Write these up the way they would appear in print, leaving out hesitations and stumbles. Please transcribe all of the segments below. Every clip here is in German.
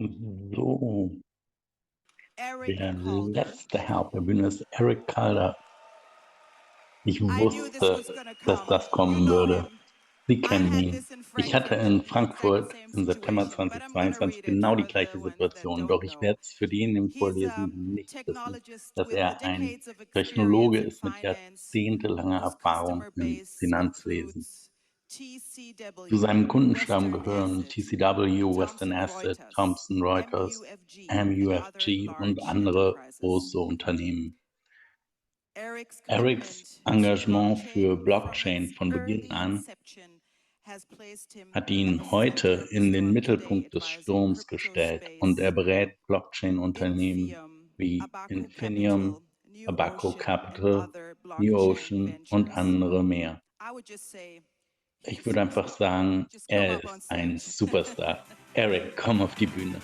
So, Erick der Calder. letzte Herr auf der Bühne ist Erick Calder. Ich wusste, dass das kommen würde. Sie kennen ihn. Ich hatte in Frankfurt im September 2022 genau die gleiche Situation, doch ich werde es für die in dem Vorlesen nicht wissen, dass er ein Technologe ist mit jahrzehntelanger Erfahrung im Finanzwesen. Zu seinem Kundenstamm gehören TCW, Western Asset, Thomson Reuters, MUFG und andere große Unternehmen. Ericks Engagement für Blockchain von Beginn an hat ihn heute in den Mittelpunkt des Sturms gestellt und er berät Blockchain-Unternehmen wie Infineon, Abaco Capital, New Ocean und andere mehr. Ich würde einfach sagen, er ist ein Superstar. Erick, komm auf die Bühne.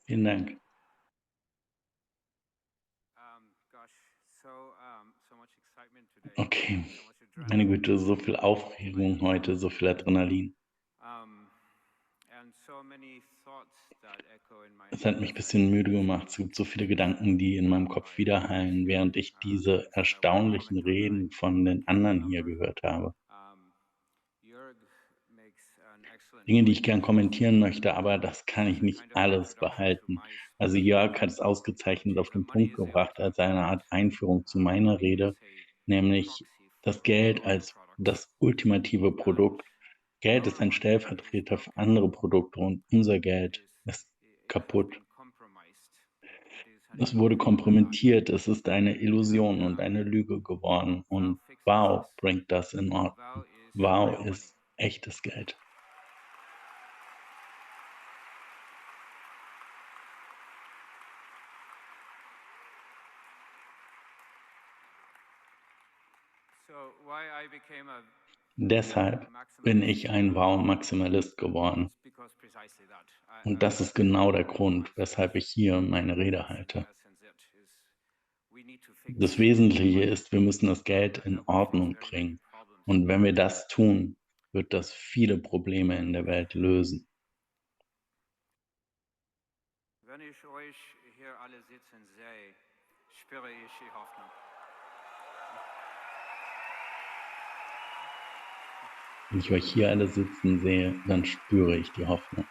Vielen Dank. Okay, meine Güte, so viel Aufregung heute, so viel Adrenalin. Es hat mich ein bisschen müde gemacht. Es gibt so viele Gedanken, die in meinem Kopf widerhallen, während ich diese erstaunlichen Reden von den anderen hier gehört habe. Dinge, die ich gern kommentieren möchte, aber das kann ich nicht alles behalten. Also Jörg hat es ausgezeichnet auf den Punkt gebracht als eine Art Einführung zu meiner Rede, nämlich das Geld als das ultimative Produkt. Geld ist ein Stellvertreter für andere Produkte und unser Geld ist kaputt. Es wurde kompromittiert, es ist eine Illusion und eine Lüge geworden und VOW bringt das in Ordnung. VOW ist echtes Geld. Deshalb bin ich ein VOW-Maximalist geworden. Und das ist genau der Grund, weshalb ich hier meine Rede halte. Das Wesentliche ist, wir müssen das Geld in Ordnung bringen. Und wenn wir das tun, wird das viele Probleme in der Welt lösen. Wenn ich euch hier alle sitzen sehe, spüre ich die Hoffnung. Wenn ich euch hier alle sitzen sehe, dann spüre ich die Hoffnung.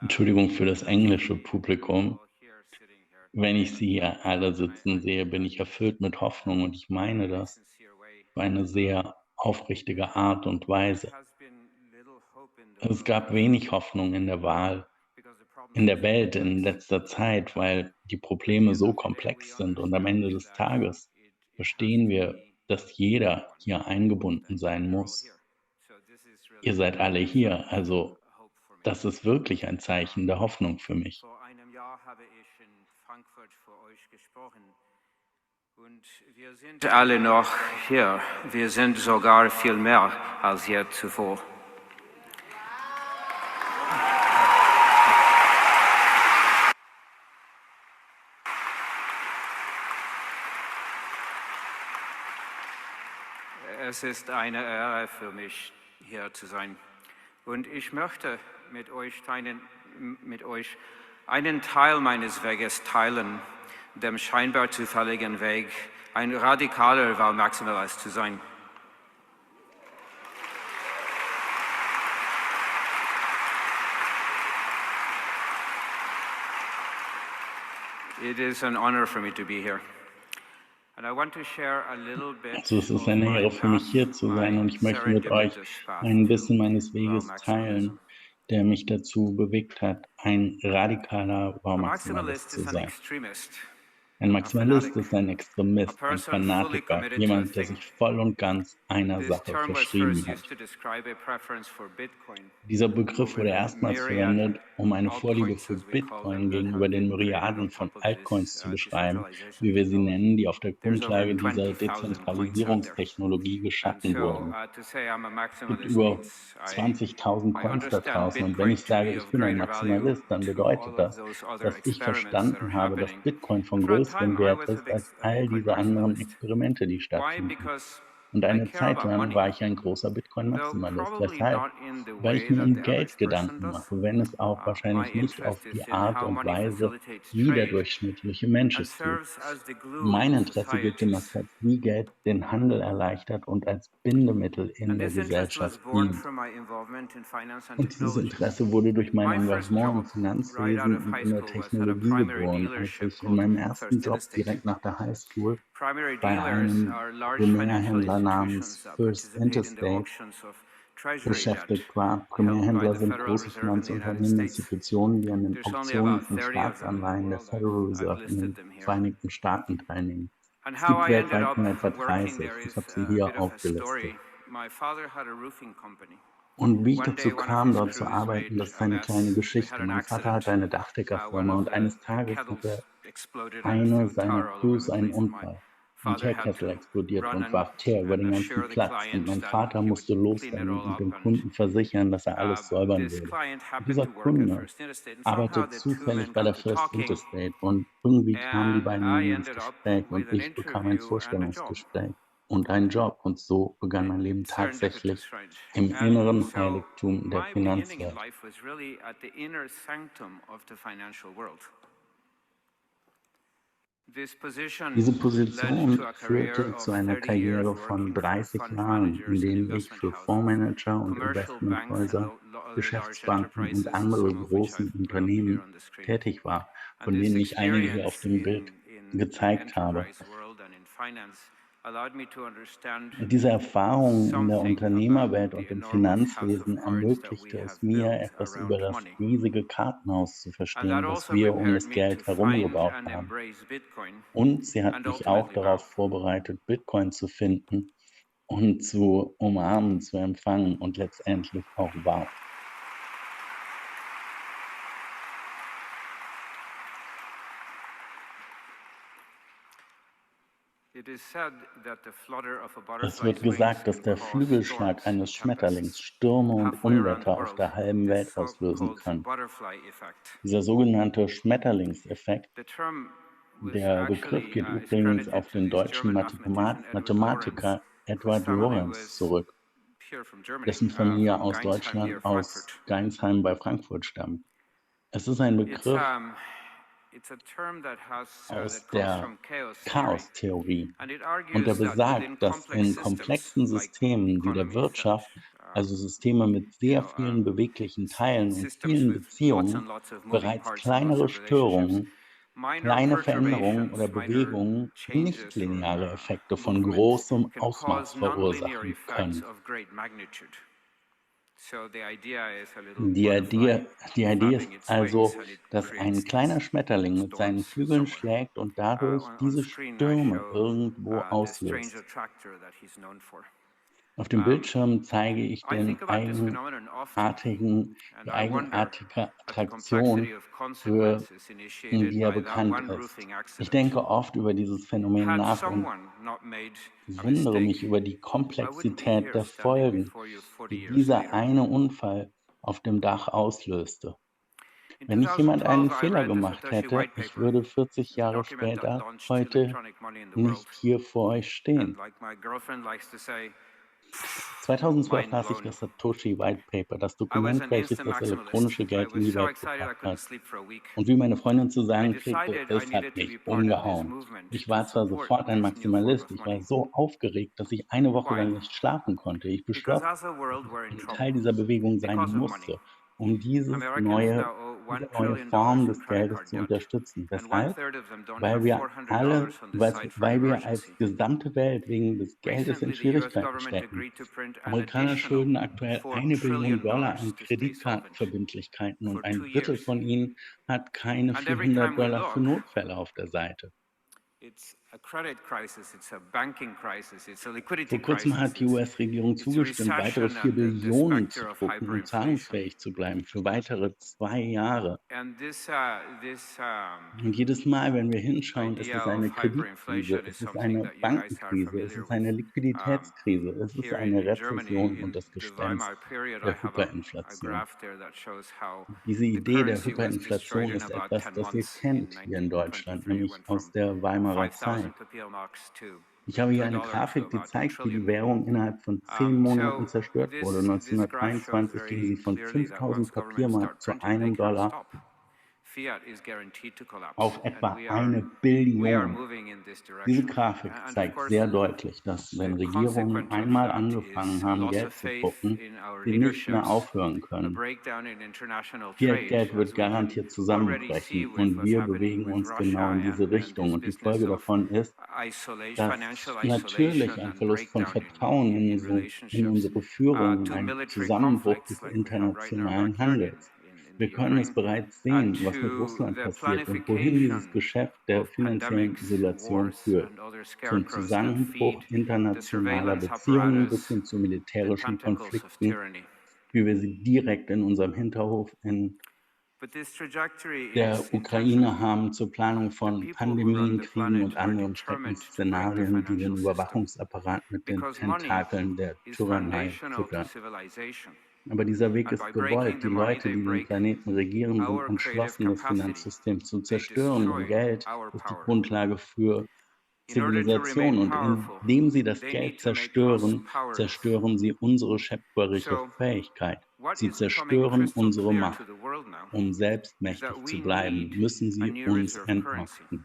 Entschuldigung für das englische Publikum. Wenn ich Sie hier alle sitzen sehe, bin ich erfüllt mit Hoffnung und ich meine das auf eine sehr aufrichtige Art und Weise. Es gab wenig Hoffnung in der Wahl, in der Welt in letzter Zeit, weil die Probleme so komplex sind und am Ende des Tages verstehen wir, dass jeder hier eingebunden sein muss. Ihr seid alle hier, also das ist wirklich ein Zeichen der Hoffnung für mich. Vor einem Jahr habe ich in Frankfurt für euch gesprochen und wir sind alle noch hier. Wir sind sogar viel mehr als je zuvor. Es ist eine Ehre für mich, hier zu sein. Und ich möchte mit euch einen Teil meines Weges teilen, dem scheinbar zufälligen Weg, ein radikaler VOW-Maximalist zu sein. It is an honor for me to be here. Also es ist eine Ehre für mich, hier zu sein und ich möchte mit euch ein bisschen meines Weges teilen, der mich dazu bewegt hat, ein radikaler VOW-Maximalist zu sein. Ein a Maximalist fanatic. ist ein Extremist, ein person fully Fanatiker, committed to a jemand, der thing. sich voll und ganz einer This Sache term was verschrieben first hat. used to describe a preference for Bitcoin Dieser Begriff over wurde the erstmals myriad verwendet, um eine Vorliebe altcoins, für as we call them, Bitcoin that gegenüber have den been created on Myriaden von top of Altcoins this zu beschreiben, decentralization wie wir sie technology. nennen, die auf der There's over Grundlage dieser 20,000 coins out there. Dezentralisierungstechnologie And geschaffen so wurden. to say I'm a Es gibt maximalist über means 20.000 I Coins da understand draußen und wenn Bitcoin ich to sage, be ich of bin ein greater value Maximalist, dann to all bedeutet of das, those other dass ich experiments that are verstanden habe, dass happening. Bitcoin von But for a größerem time I Wert was ist als a all Bitcoin diese anderen maximalist. Experimente, die Why? stattfinden. Because Und I eine care Zeit about lang money, war ich ein großer though Bitcoin-Maximalist. probably Weshalb? not in the Weil ich way mir that the um average Geld person Gedanken does. mache, wenn es auch My wahrscheinlich nicht auf interest is die in Art how und money Weise facilitates wie der trade durchschnittliche Mensch and es tut. serves as the glue Mein in Interesse geht demnach societies. dazu, wie Geld den Handel erleichtert und als Bindemittel in And der this interest was Gesellschaft born dient. from my involvement in finance and Und dieses technology. Interesse wurde durch mein My first Engagement im job right out Finanzwesen of und high in der school was at a Technologie primary geboren, als dealership ich in called meinem ersten First Job Interstate. direkt nach der Highschool Primary bei dealers einem are large financial Primärhändler namens institutions that First participate in the Interstate auctions of treasury debt beschäftigt war. held by Primärhändler the sind Federal große Reserve in the United Finanzunternehmen, States. Institutionen, die an den There's only Auktionen about von 30 of them in the Staatsanleihen der world. Federal I've Reserve in listed den them here. Vereinigten Staaten teilnehmen. And Es how gibt I ended weltweit up nur etwa working 30. there Ich is habe sie a hier bit of a aufgelistet. story. My father had a roofing company. Und wie ich One dazu day, one of kam, his dort zu crews arbeiten, made das ist a eine kleine mess. They had Geschichte. an Mein Vater hatte accident. eine One Dachdeckerfirma of und eines the Tages kettles hatte exploded and eine threw seiner tar all over Crews the einen place. My Unfall. Ein father had Teerkessel to explodierte run und warf Teer über and den ganzen assure the Platz und mein client that Vater he would musste clean it losrennen all und up. dem And Kunden versichern, dass er alles säubern this würde. client Und happened dieser to work at Kunde First Interstate. And somehow arbeitet the two men zufällig bei der got to First talking, Interstate und irgendwie kamen die and beiden I Männer ins ended up Gespräch with und an ich bekam ein interview and a job. Vorstellungsgespräch und einen Job und so begann mein Leben tatsächlich Serendipitous, right? im And inneren so Heiligtum der my beginning in Finanzwelt. life was really at the inner sanctum of the financial world. This position Diese led to Position a career führte of zu einer 30 years Karriere von working for 30 fund Jahren, in managers and denen ich investment für houses, Fondsmanager und commercial banks and Investmenthäuser, other large Geschäftsbanken und enterprises, andere some of which großen I've put up here Unternehmen on the screen. tätig war, And von this denen ich einige hier auf experience dem Bild in the gezeigt habe. enterprise world and in finance allowed me to understand Und diese Erfahrung in der something about Unternehmerwelt the und im enormous house of Finanzwesen cards that we ermöglichte have es mir, built etwas über around das money. riesige Kartenhaus zu And that verstehen, das also wir um prepared das me to Geld herum find gebaut and haben. embrace Bitcoin Und sie hat and mich auch ultimately darauf VOW. vorbereitet, Bitcoin zu finden und zu umarmen, zu empfangen und letztendlich auch wow. It is said that the flutter of a Es butterfly's wird wings gesagt, dass can der cause Flügelschlag storms eines and Schmetterlings tempests Stürme und halfway around the Unwetter auf world, der halben the Welt auslösen so-called kann. butterfly effect. Dieser sogenannte Schmetterlingseffekt, The term was der Begriff actually geht is übrigens credited auf to den this deutschen German mathematician Edward Lorenz, Mathematiker whose Edward family Lorenz was zurück, here from Germany, dessen Familie from aus Geinsheim near Deutschland, aus Frankfurt. Geinsheim bei Frankfurt stammt. Es ist ein Begriff It's a term that aus comes der from chaos theory, Chaostheorie. and it Und er argues that within besagt, dass complex in systems komplexen like Systemen wie der economies and Wirtschaft, also Systeme mit sehr vielen beweglichen Teilen und systems vielen with lots and Beziehungen, lots of moving bereits parts and lots kleinere of relationships, Störungen, minor kleine Veränderungen oder perturbations, minor Bewegungen changes or nichtlineare Effekte von movements großem can Ausmaß cause nonlinear verursachen effects können. of great magnitude. So the idea is a little Die butterfly Idee ist flapping its wings also, and it dass ein creates kleiner these Schmetterling mit seinen storms Flügeln somewhere. schlägt und dadurch On diese screen I Stürme show irgendwo the strange auslöst. attractor that he's known for. Auf dem Bildschirm zeige ich I think about this phenomenon often, die and I wonder eigenartige at the complexity Attraktion, of für consequences initiated die er by that bekannt one ist. roofing Ich accident. denke oft über dieses Phänomen Had nach und someone not made a wundere mistake, mich über die I wouldn't be Komplexität here der standing Folgen, before you 40 die years dieser later. eine Unfall auf dem Dach auslöste. In Wenn nicht jemand einen 2012, I Fehler read the gemacht Satoshi hätte, White ich Paper, würde 40 the Jahre document that später launched heute electronic money in the world. nicht hier vor euch And stehen. like my girlfriend likes to say, 2012 mind las ich blown. das Satoshi White Paper, das I was Dokument, an welches instant das maximalist. elektronische I Geld in was die so Welt excited I gebracht couldn't hat. sleep for a week. Und wie meine Freundin zu I sagen pflegte, decided I es hat needed to be mich part of this umgehauen. movement Ich to war zwar support sofort ein this new form Maximalist, of ich money. war so aufgeregt, dass ich eine Woche Why? lang nicht schlafen konnte. Ich Because beschloss, as a dass world, ich we're in ein trouble Teil dieser Bewegung sein because of money. musste, um Americans now owe diese $1 neue trillion Form in des credit Geldes card zu debt, unterstützen. and one Weshalb? third of them don't Weil have wir $400 on the side for an weil wir emergency. als gesamte Welt wegen des Geldes in Recently, the US Schwierigkeiten government stecken. agreed to print an Amerikaner additional schulden aktuell $4 1 Billion trillion Dollar an to stay solvent Kreditkartenverbindlichkeiten for und ein 2 Drittel years. von ihnen hat keine And every $400 time we für look, Notfälle auf der Seite. Vor kurzem hat die US-Regierung zugestimmt, weitere 4 Billionen zu drucken, um zahlungsfähig zu bleiben für weitere 2 Jahre. Und jedes Mal, wenn wir hinschauen, ist es eine Kreditkrise, es ist eine Bankenkrise, es ist eine Liquiditätskrise, es ist eine Rezession und das Gespenst der Hyperinflation. Diese Idee der Hyperinflation ist etwas, das ihr kennt hier in Deutschland, nämlich aus der Weimarer Zeit. Ich habe hier eine Grafik, die zeigt, wie die Währung innerhalb von 10 Monaten zerstört wurde. 1923 ging sie von 5.000 Papiermark zu einem Dollar auf etwa 1 Billion. Diese Grafik zeigt sehr deutlich, dass wenn Regierungen einmal angefangen haben, Geld zu drucken, sie nicht mehr aufhören können. Fiat-Geld wird garantiert zusammenbrechen und wir bewegen uns genau in diese Richtung. Und die Folge davon ist, dass natürlich ein Verlust von Vertrauen in unsere Führung, ein Zusammenbruch des internationalen Handels. Wir können es bereits sehen, was mit Russland passiert und wohin dieses Geschäft der finanziellen Isolation führt. Zum Zusammenbruch internationaler Beziehungen bis hin zu militärischen Konflikten, wie wir sie direkt in unserem Hinterhof in der Ukraine haben, zur Planung von Pandemien, Kriegen und anderen Schreckensszenarien, die den Überwachungsapparat mit den Tentakeln der Tyrannei füttern. Aber dieser Weg ist gewollt. Die Leute, die den Planeten regieren, sind entschlossen, das Finanzsystem zu zerstören. Und Geld ist die Grundlage für Zivilisation. Und indem sie das Geld zerstören, zerstören sie unsere schöpferische Fähigkeit. Sie zerstören unsere Macht. Um selbst mächtig zu bleiben, müssen sie uns entmachten.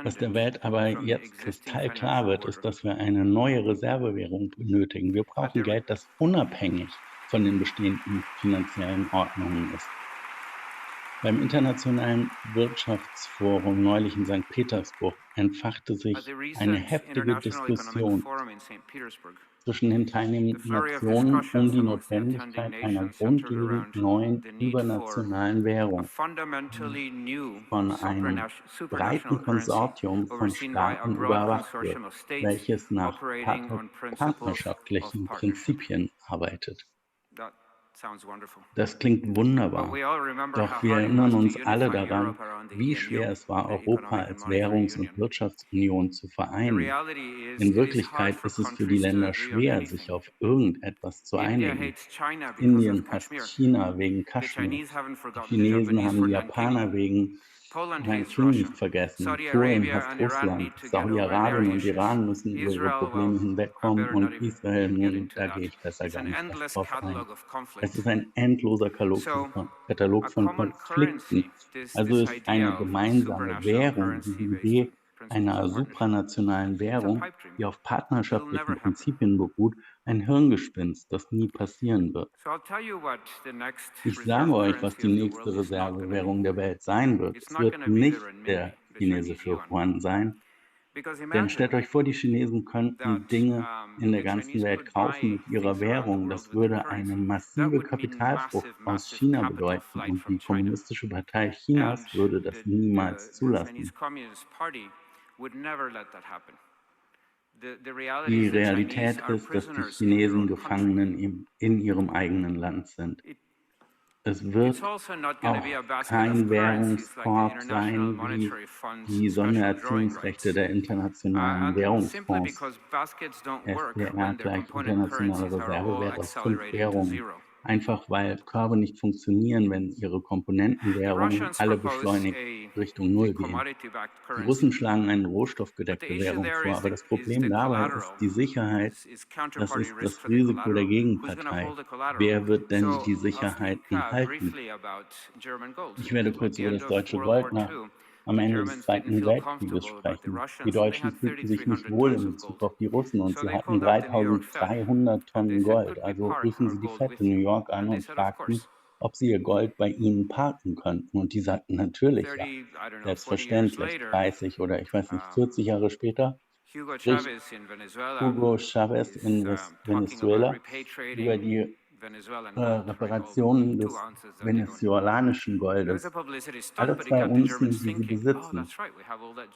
Was der Welt aber jetzt kristallklar wird, ist, dass wir eine neue Reservewährung benötigen. Wir brauchen Geld, das unabhängig von den bestehenden finanziellen Ordnungen ist. Beim Internationalen Wirtschaftsforum neulich in St. Petersburg entfachte sich eine heftige Diskussion zwischen den teilnehmenden Nationen um die Notwendigkeit einer grundlegend neuen übernationalen Währung von einem breiten Konsortium von Staaten überwacht wird, welches nach partnerschaftlichen Prinzipien arbeitet. Das klingt wunderbar, doch wir erinnern uns alle daran, wie schwer es war, Europa als Währungs- und Wirtschaftsunion zu vereinen. In Wirklichkeit ist es für die Länder schwer, sich auf irgendetwas zu einigen. Indien hasst China wegen Kaschmir, die Chinesen haben die Japaner wegen Nanking nicht vergessen, Polen hasst Russland, Saudi-Arabien und Iran müssen über ihre Probleme hinwegkommen und Israel, nun, da gehe ich besser gar nicht erst drauf ein. Es ist ein endloser Katalog von Konflikten. Also ist eine gemeinsame Währung, die Idee einer supranationalen Währung, die auf partnerschaftlichen Prinzipien beruht, ein Hirngespinst, das nie passieren wird. Ich sage euch, was die nächste Reservewährung der Welt sein wird. Es wird nicht der chinesische Yuan sein. Denn stellt euch vor, die Chinesen könnten Dinge in der ganzen Welt kaufen mit ihrer Währung. Das würde eine massive Kapitalflucht aus China bedeuten und die Kommunistische Partei Chinas würde das niemals zulassen. Die Realität ist, dass die Chinesen Gefangenen in ihrem eigenen Land sind. Es wird auch kein Währungskorb sein wie die Sondererziehungsrechte der internationalen Währungsfonds. SDR gleich internationale Reservewert aus 5 Währungen. Einfach weil Körbe nicht funktionieren, wenn ihre Komponentenwährungen alle beschleunigt Richtung Null gehen. Die Russen schlagen eine rohstoffgedeckte Währung vor, aber das Problem dabei ist die Sicherheit, das ist das Risiko der Gegenpartei. Wer wird denn die Sicherheiten halten? Ich werde kurz über das deutsche Gold am Ende des Zweiten Weltkrieges sprechen. Die Deutschen fühlten sich nicht wohl in Bezug auf die Russen und sie hatten 3.300 Tonnen Gold. Also riefen sie die Fette New York an und fragten, ob sie ihr Gold bei ihnen parken könnten. Und die sagten natürlich ja, selbstverständlich. 30 oder ich weiß nicht, 40 Jahre später spricht Hugo Chavez in Venezuela über die Reparationen des venezolanischen Goldes. Alle 2 Unzen, die sie besitzen.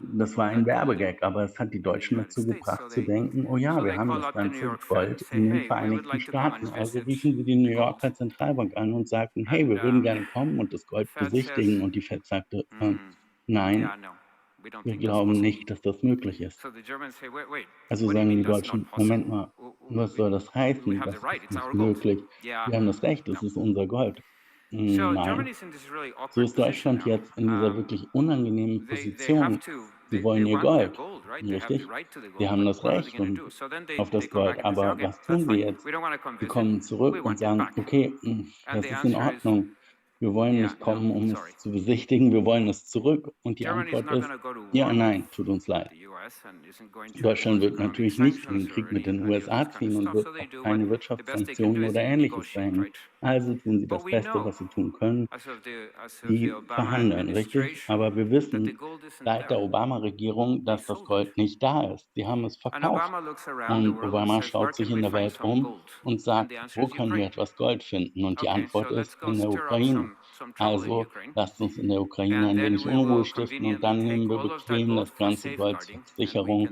Das war ein Werbegag, aber es hat die Deutschen dazu gebracht zu denken, oh ja, wir haben das ganze Gold in den Vereinigten Staaten. Also riefen sie die New Yorker Zentralbank an und sagten, hey, wir würden gerne kommen und das Gold besichtigen. Und die Fed sagte, nein, wir glauben nicht, dass das möglich ist. Also sagen die Deutschen, Moment mal, was soll das heißen? Das ist nicht möglich. Wir haben das Recht, es ist unser Gold. Nein. So ist Deutschland jetzt in dieser wirklich unangenehmen Position. Sie wollen ihr Gold, richtig? Sie haben das Recht auf das Gold, aber was tun sie jetzt? Sie kommen zurück und sagen, okay, das ist in Ordnung. Wir wollen nicht kommen, um es zu besichtigen, wir wollen es zurück. Und die Antwort ist, ja, nein, tut uns leid. Deutschland wird natürlich nicht in den Krieg mit den USA ziehen und wird auch keine Wirtschaftssanktionen oder Ähnliches verhängen. Also tun sie das Beste, was sie tun können. Sie verhandeln, richtig? Aber wir wissen seit der Obama-Regierung, dass das Gold nicht da ist. Sie haben es verkauft. Und Obama schaut sich in der Welt um und sagt, wo können wir etwas Gold finden? Und die Antwort ist in der Ukraine. Also lasst uns in der Ukraine ein wenig Unruhe stiften und dann nehmen wir bequem das ganze Gold zur Sicherung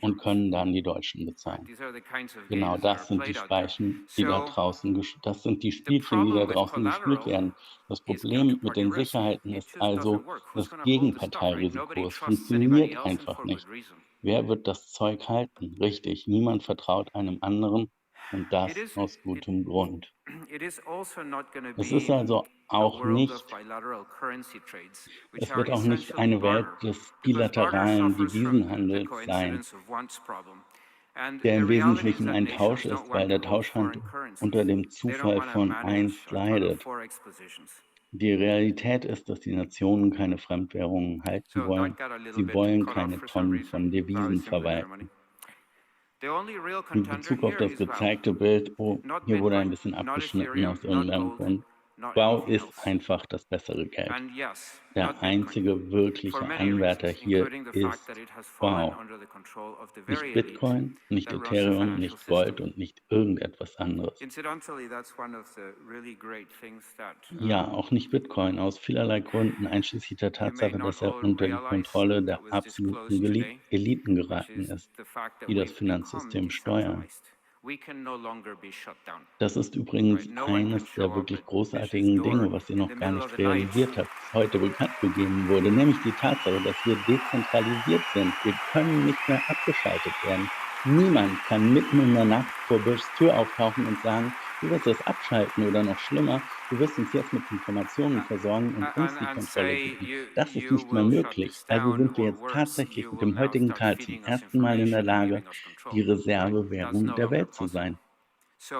und können dann die Deutschen bezahlen. Genau das sind die Speichen, die da draußen, das sind die Spielchen, die da draußen gespielt werden. Das Problem mit den Sicherheiten ist also das Gegenparteirisiko. Es funktioniert einfach nicht. Wer wird das Zeug halten? Richtig, niemand vertraut einem anderen und das aus gutem Grund. Es ist also auch nicht, es wird auch nicht eine Welt des bilateralen Devisenhandels sein, der im Wesentlichen ein Tausch ist, weil der Tauschhandel unter dem Zufall von einst leidet. Die Realität ist, dass die Nationen keine Fremdwährungen halten wollen. Sie wollen keine Tonnen von Devisen verwalten. In Bezug auf das gezeigte Bild, oh, hier wurde ein bisschen abgeschnitten aus irgendeinem Grund. VOW ist einfach das bessere Geld. Der einzige wirkliche Anwärter hier ist VOW. Nicht Bitcoin, nicht Ethereum, nicht Gold und nicht irgendetwas anderes. Ja, auch nicht Bitcoin, aus vielerlei Gründen, einschließlich der Tatsache, dass er unter die Kontrolle der absoluten Eliten geraten ist, die das Finanzsystem steuern. Das ist übrigens eines der wirklich großartigen Dinge, was ihr noch gar nicht realisiert habt, das heute bekannt gegeben wurde, nämlich die Tatsache, dass wir dezentralisiert sind. Wir können nicht mehr abgeschaltet werden. Niemand kann mitten in der Nacht vor Bischs Tür auftauchen und sagen, du wirst das abschalten oder noch schlimmer, du wirst uns jetzt mit Informationen versorgen und uns die Kontrolle geben. Das ist nicht mehr möglich. Also sind wir jetzt tatsächlich mit dem heutigen Tag zum ersten Mal in der Lage, die Reservewährung der Welt zu sein.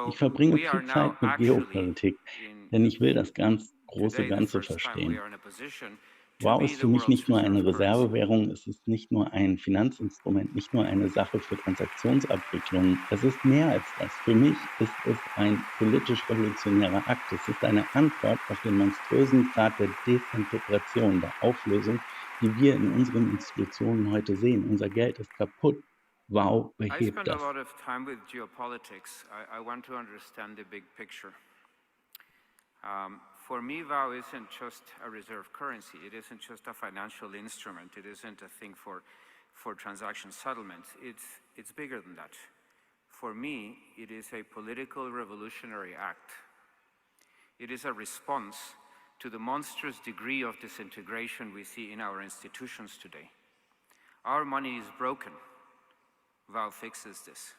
Ich verbringe viel Zeit mit Geopolitik, denn ich will das ganz große Ganze verstehen. VOW ist für mich nicht nur eine Reservewährung, es ist nicht nur ein Finanzinstrument, nicht nur eine Sache für Transaktionsabwicklungen. Es ist mehr als das. Für mich ist es ein politisch-revolutionärer Akt. Es ist eine Antwort auf den monströsen Grad der Dezintegration, der Auflösung, die wir in unseren Institutionen heute sehen. Unser Geld ist kaputt. VOW behebt das. For me, VOW isn't just a reserve currency. It isn't just a financial instrument. It isn't a thing for transaction settlement. It's bigger than that. For me, it is a political revolutionary act. It is a response to the monstrous degree of disintegration we see in our institutions today. Our money is broken. VOW fixes this.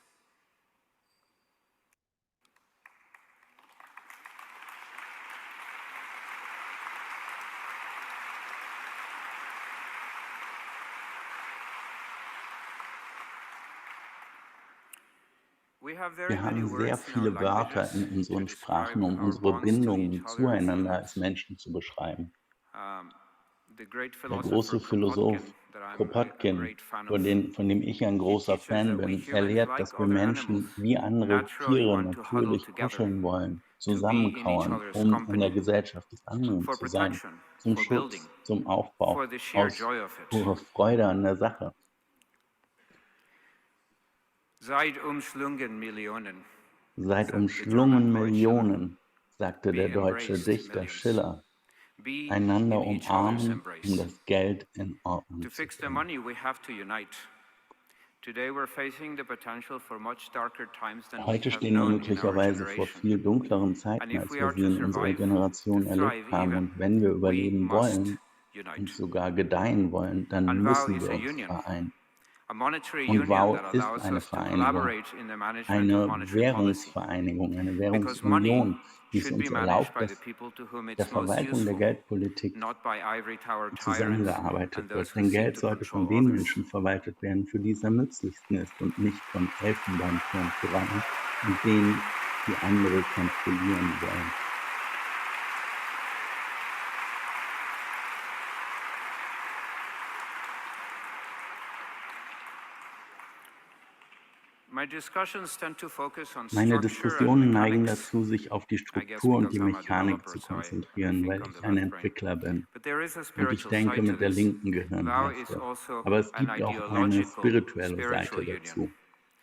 Wir haben sehr viele Wörter in unseren Sprachen, um unsere Bindungen zueinander als Menschen zu beschreiben. Der große Philosoph Kropotkin, von dem ich ein großer Fan bin, er lehrt, dass wir Menschen wie andere Tiere natürlich kuscheln wollen, zusammenkauern, um in der Gesellschaft des anderen zu sein, zum Schutz, zum Aufbau, aus purer Freude an der Sache. Seid umschlungen Millionen, Seid umschlungen Millionen, sagte der deutsche Dichter Schiller. Einander umarmen, um das Geld in Ordnung zu bringen. Heute stehen wir möglicherweise vor viel dunkleren Zeiten, als wir sie in unserer Generation erlebt haben. Und wenn wir überleben wollen und sogar gedeihen wollen, dann müssen wir uns vereinen. Und VOW ist eine Vereinigung, eine Währungsvereinigung, eine Währungsunion, die es uns erlaubt, dass der Verwaltung der Geldpolitik zusammengearbeitet wird. Denn Geld sollte von den Menschen verwaltet werden, für die es am nützlichsten ist und nicht von Elfenbeinturm-Tyrannen und denen, die andere kontrollieren wollen. Meine Diskussionen neigen dazu, sich auf die Struktur und die Mechanik zu konzentrieren, weil ich ein Entwickler bin. Und ich denke mit der linken Gehirnhälfte. Aber es gibt auch eine spirituelle Seite dazu.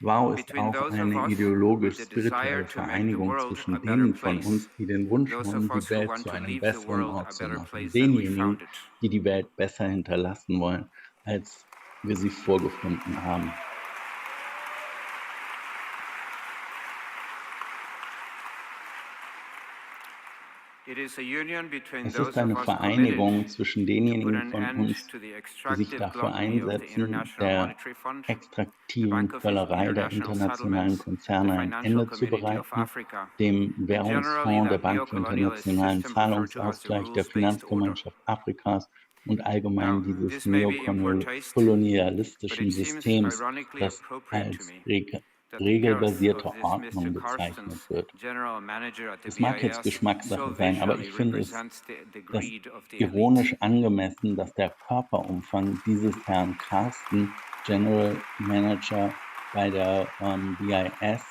VOW ist auch eine ideologisch-spirituelle Vereinigung zwischen denen von uns, die den Wunsch haben, die Welt zu einem besseren Ort zu machen. Denjenigen, die die Welt besser hinterlassen wollen, als wir sie vorgefunden haben. Es ist eine Vereinigung zwischen denjenigen von uns, die sich dafür einsetzen, der extraktiven Völlerei der internationalen Konzerne ein Ende zu bereiten, dem Währungsfonds der Bank für internationalen Zahlungsausgleich der Finanzgemeinschaft Afrikas und allgemein dieses neokolonialistischen Systems, das als regelbasierte Ordnung bezeichnet wird. Es mag jetzt Geschmackssache sein, aber ich finde es das ironisch angemessen, dass der Körperumfang dieses Herrn Carsten, General Manager bei der BIS,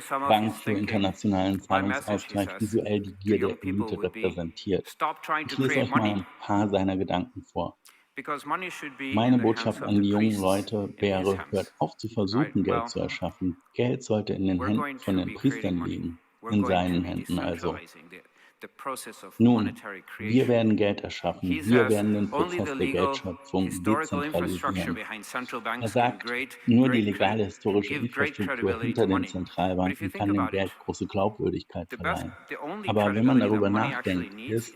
Bank für internationalen Zahlungsausgleich, visuell die Gier der Elite repräsentiert. Ich lese euch mal ein paar seiner Gedanken vor. Meine Botschaft an die jungen Leute wäre, hört auf zu versuchen, Geld zu erschaffen. Geld sollte in den Händen von den Priestern liegen, in seinen Händen also. Nun, wir werden Geld erschaffen, wir werden den Prozess der Geldschöpfung dezentralisieren. Er sagt, nur die legale historische Infrastruktur hinter den Zentralbanken kann dem Geld große Glaubwürdigkeit verleihen. Aber wenn man darüber nachdenkt, ist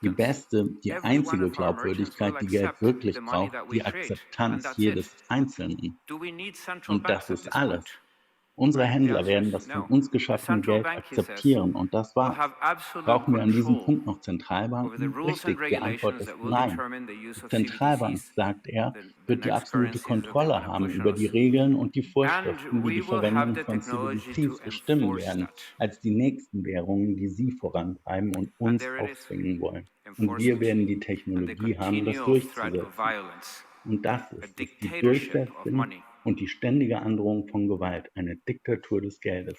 die einzige Glaubwürdigkeit, die Geld wirklich braucht, die Akzeptanz jedes Einzelnen. Und das ist alles. Unsere Händler werden das von uns geschaffene Geld akzeptieren und das war's. Brauchen wir an diesem Punkt noch Zentralbanken? Richtig, die Antwort ist nein. Die Zentralbank, sagt er, wird die absolute Kontrolle haben über die Regeln und die Vorschriften, die die Verwendung von CBDCs bestimmen werden, als die nächsten Währungen, die sie vorantreiben und uns aufzwingen wollen. Und wir werden die Technologie haben, das durchzusetzen. Und das ist es, die Durchsetzung und die ständige Androhung von Gewalt, eine Diktatur des Geldes.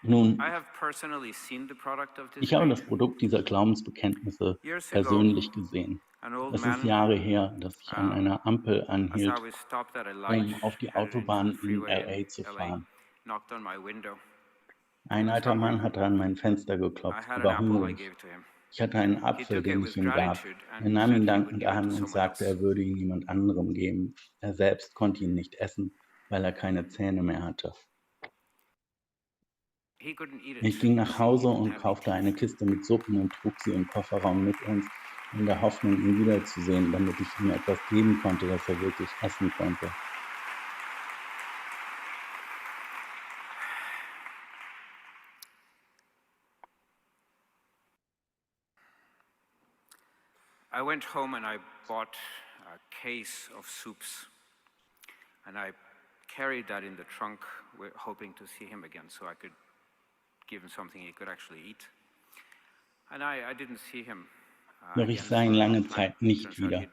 Nun, ich habe das Produkt dieser Glaubensbekenntnisse persönlich gesehen. Es ist Jahre her, dass ich an einer Ampel anhielt, um auf die Autobahn in LA zu fahren. Ein alter Mann hatte an mein Fenster geklopft, er war hungrig. Ich hatte einen Apfel, den ich ihm gab. Er nahm ihn dankend an und sagte, er würde ihn jemand anderem geben. Er selbst konnte ihn nicht essen, weil er keine Zähne mehr hatte. Ich ging nach Hause und kaufte eine Kiste mit Suppen und trug sie im Kofferraum mit uns, in der Hoffnung, ihn wiederzusehen, damit ich ihm etwas geben konnte, das er wirklich essen konnte. I went home and I bought a case of soups, and I carried that in the trunk, hoping to see him again, so I could give him something he could actually eat. And I didn't see him. Doch ich sah ihn lange Zeit nicht wieder.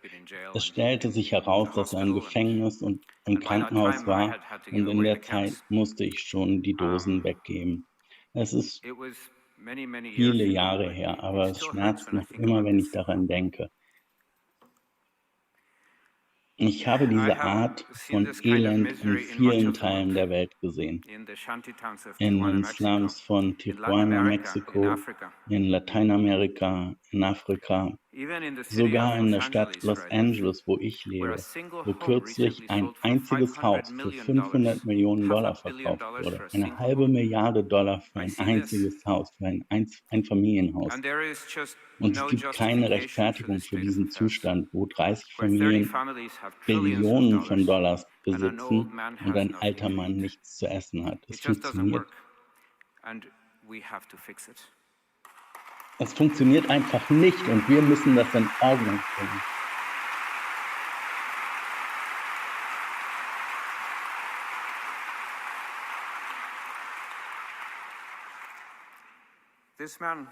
Es stellte sich heraus, dass er im Gefängnis und im Krankenhaus war, und in der Zeit musste ich schon die Dosen weggeben. Es ist viele Jahre her, aber es schmerzt noch immer, wenn ich daran denke. Ich habe I diese have Art seen von this kind of Elend in misery in much vielen of the Teilen world. der Welt gesehen. In the shanty towns of In Tijuana, den Mexico, Slums von in Latin Tijuana, America, in Mexiko, Africa, in Lateinamerika, in Afrika, even in the city sogar of in Los der Stadt Angeles, Los where I live, Angeles, wo ich where a lebe, single wo home recently kürzlich ein sold for einziges $500 Haus für million, $500 Millionen $500 million verkauft wurde. for a Eine single halbe home. Milliarde Dollar für I ein see this, einziges Haus, für ein Familienhaus. and there is just Und es no gibt keine justification to Rechtfertigung this für state of diesen affairs, Zustand, wo 30 where 30 Familien families have trillions of Billionen von dollars Dollars and an old besitzen man und has ein nothing alter to Mann eat. nichts zu essen hat. Das It just doesn't funktioniert. work, and we have to fix it. Es funktioniert einfach nicht und wir müssen das in Ordnung bringen. This man,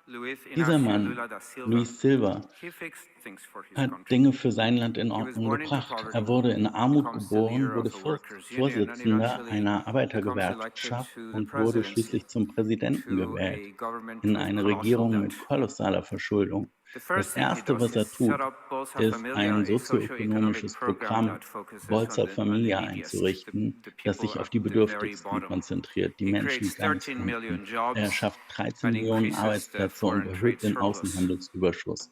Luis Dieser Inácio Mann, Lula da Silva, Luis Silva, he fixed things for his hat country. Dinge für sein Land in He was Ordnung born into gebracht. poverty, Er wurde in Armut becomes the geboren, leader wurde of a workers' union, and Vorsitzender eventually einer becomes elected Arbeitergewerkschaft to the und wurde presidency, schließlich zum Präsidenten to gewählt, a government in with eine colossal Regierung debt. mit kolossaler Verschuldung. The Das first thing he Erste, does was er is set tut, up Bolsa ist, Familia, ein a socio-economic sozioökonomisches program Programm that focuses Bolsa on the Familia neediest, einzurichten, the das people sich auf at die the very Bedürftigsten bottom. konzentriert, die He Menschen creates ganz 13 unten. million Er jobs schafft 13 and Millionen increases the Arbeitsplätze und foreign erhöht trade den surplus. Außenhandelsüberschuss.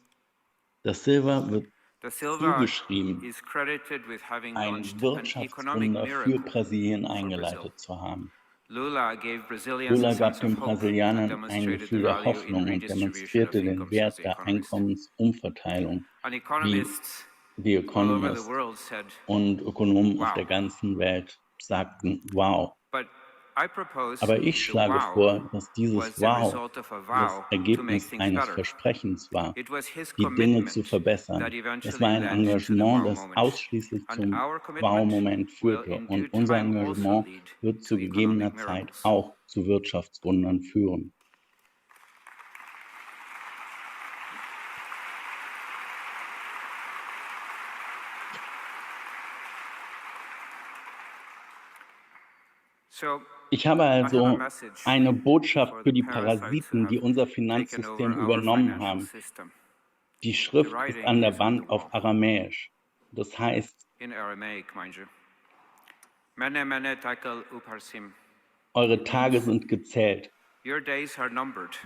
Das Silva wird Da Silva zugeschrieben, is credited with having ein launched an economic Wirtschaftswunder für miracle Brasilien for Brazil. eingeleitet zu haben. Lula gave Brazilians a Lula gab sense of den hope and Brasilianern ein demonstrated the Gefühl der value in Hoffnung und redistribution of demonstrierte den income, says Wert The der Economist. Einkommensumverteilung, And wie economists The all over the Economist world said, und Ökonomen auf wow. der ganzen Welt sagten, wow. But I propose Aber ich the schlage wow vor, dass was dieses the Wow result of a das vow to make Ergebnis things eines better. Versprechens war, It was his die Dinge zu commitment verbessern. that Es eventually war ein led to the Engagement, wow das moment. ausschließlich And zum our commitment Wow-Moment will führte. in due Und unser time also Engagement lead wird to zu economic gegebener Zeit miracles. auch zu Wirtschaftswundern führen. So, Ich habe I have a also message eine Botschaft for für the die parasites who Parasiten, die have unser taken Finanzsystem over our übernommen financial haben. system. Die The Schrift ist writing an der is on the Wand auf wall, Aramäisch. Das heißt, in Aramaic, mind you. Mene mene tekel uparsim. eure Tage sind gezählt. Your days are numbered.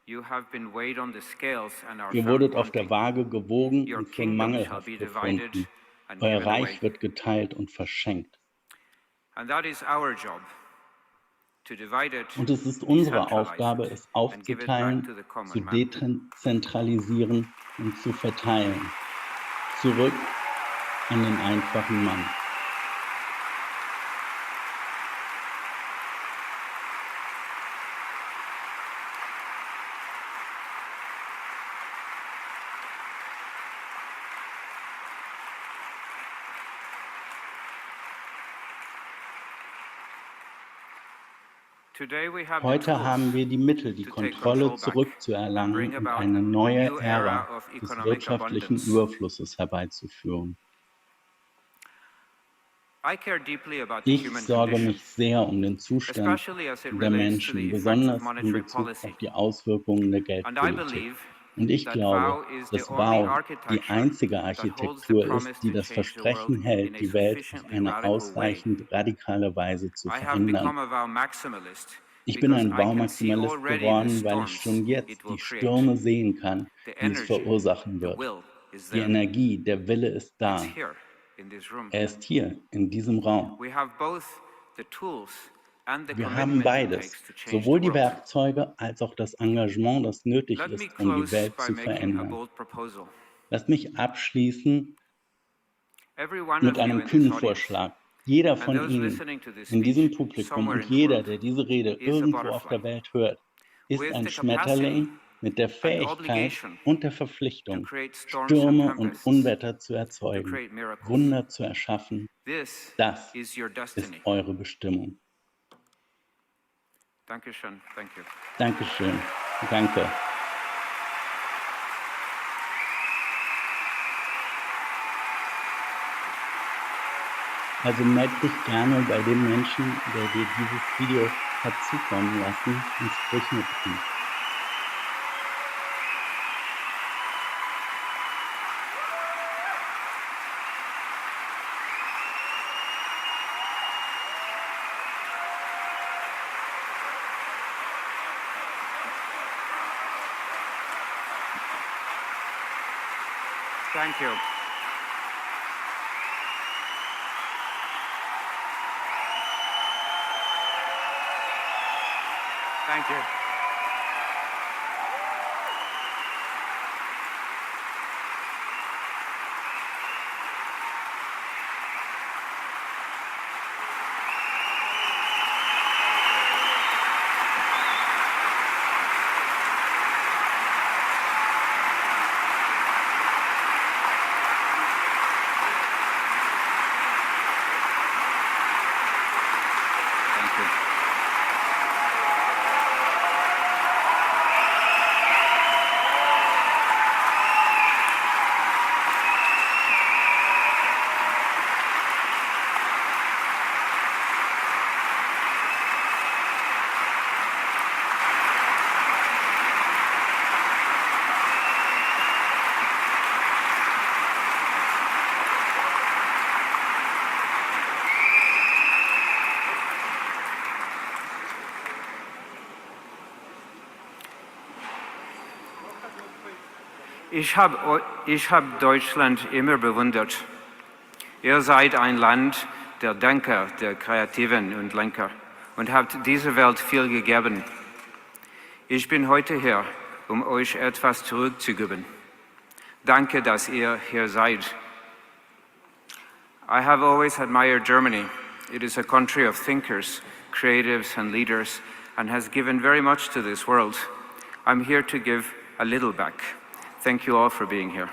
You have been weighed on the scales and are Ihr found wurdet auf der wanting. Waage gewogen Your und für kingdom shall mangelhaft be divided befunden. and Euer given away. Reich wird geteilt und verschenkt. And that is our job, to divide it, Und es ist unsere decentralize Aufgabe, it, es and give it back to aufzuteilen, the zu common man. dezentralisieren und zu verteilen. Zurück an den einfachen Mann. Today we have the Heute haben tools wir die Mittel, die to take Kontrolle control back and zurückzuerlangen bring und about eine a neue new Ära era of des economic wirtschaftlichen abundance. Überflusses herbeizuführen. I care deeply about the Ich human sorge condition, mich sehr um den Zustand especially as it der relates to the Menschen, effects of besonders in monetary Bezug policy. auf die Auswirkungen der And I Geldpolitik. believe Und ich that glaube, VOW is the dass only VOW die architecture einzige that holds the Architektur ist, promise die to das change the world Versprechen in hält, a die Welt auf sufficiently eine radical way. ausreichend radikale Weise zu I have verändern. become a VOW maximalist Ich bin because ein I can see VOW-Maximalist already the geworden, weil ich storms schon jetzt it will die create. Stürme sehen kann, The die es energy, verursachen the wird. will is Die there. Energie, der Wille ist It's da. here in this room. Er ist hier, in diesem Raum. We have both the tools and the Wir haben commitment it beides, takes to change sowohl the die world. Werkzeuge als auch das Engagement, das nötig Let me ist, um die close Welt by zu making a verändern. bold proposal. Lasst mich abschließen Every one mit of you einem in this kühnen audience Vorschlag. Jeder and von those Ihnen listening to this in diesem speech Publikum somewhere und in the jeder, world der diese Rede is a irgendwo auf butterfly der Welt hört, ist with ein the capacity Schmetterling mit der and Fähigkeit obligation und der to Verpflichtung, create storms and Stürme und tempests, Unwetter zu to erzeugen, create miracles. Wunder zu erschaffen. This Das is your ist destiny. eure Bestimmung. Dankeschön. Thank you. Dankeschön. Danke. Also melde dich gerne bei dem Menschen, der dir dieses Video hat zukommen lassen, und sprich mit ihm. Thank you. Thank you. Ich hab Deutschland immer bewundert. Ihr seid ein Land der Denker, der Kreativen und Lenker und habt dieser Welt viel gegeben. Ich bin heute hier, um euch etwas zurückzugeben. Danke, dass ihr hier seid. I have always admired Germany. It is a country of thinkers, creatives and leaders and has given very much to this world. I'm here to give a little back. Thank you all for being here.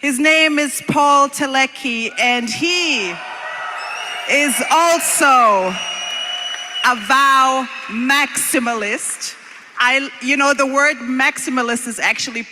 His name is Paul Telecki, and he is also a VOW maximalist. You know, the word maximalist is actually